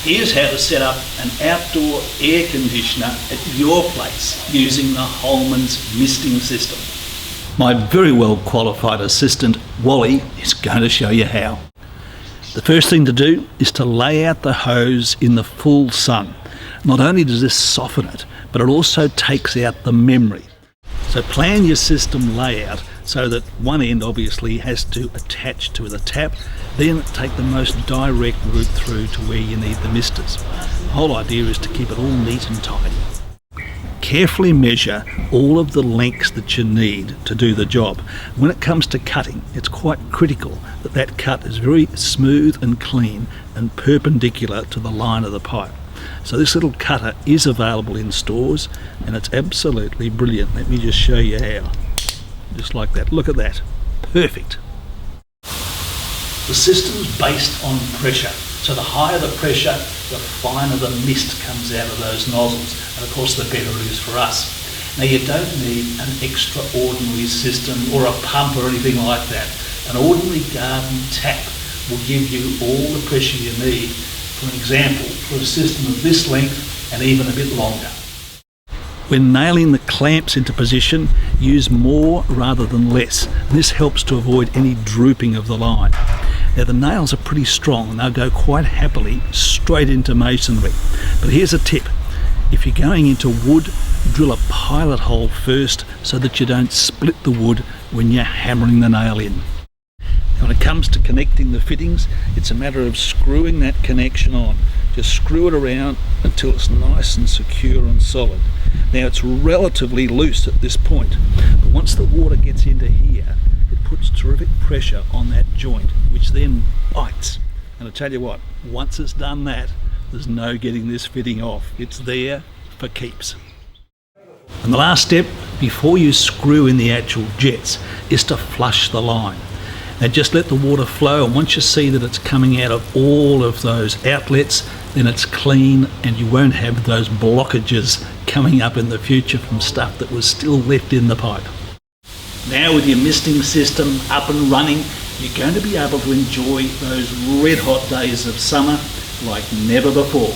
Here's how to set up an outdoor air conditioner at your place using the HOLMAN's Misting System. My very well qualified assistant Wally is going to show you how. The first thing to do is to lay out the hose in the full sun. Not only does this soften it, but it also takes out the memory. So plan your system layout so that one end obviously has to attach to the tap, then take the most direct route through to where you need the misters. The whole idea is to keep it all neat and tidy. Carefully measure all of the lengths that you need to do the job. When it comes to cutting, it's quite critical that that cut is very smooth and clean and perpendicular to the line of the pipe. So this little cutter is available in stores and it's absolutely brilliant. Let me just show you how. Just like that. Look at that. Perfect. The system's based on pressure. So the higher the pressure, the finer the mist comes out of those nozzles. And of course the better it is for us. Now you don't need an extraordinary system or a pump or anything like that. An ordinary garden tap will give you all the pressure you need. For example, for a system of this length and even a bit longer. When nailing the clamps into position, use more rather than less. And this helps to avoid any drooping of the line. Now the nails are pretty strong and they'll go quite happily straight into masonry. But here's a tip. If you're going into wood, drill a pilot hole first so that you don't split the wood when you're hammering the nail in. When it comes to connecting the fittings, it's a matter of screwing that connection on. Just screw it around until it's nice and secure and solid. Now it's relatively loose at this point, but once the water gets into here, it puts terrific pressure on that joint, which then bites. And I tell you what, once it's done that, there's no getting this fitting off. It's there for keeps. And the last step, before you screw in the actual jets, is to flush the line. Now just let the water flow, and once you see that it's coming out of all of those outlets, then it's clean and you won't have those blockages coming up in the future from stuff that was still left in the pipe. Now with your misting system up and running, you're going to be able to enjoy those red hot days of summer like never before.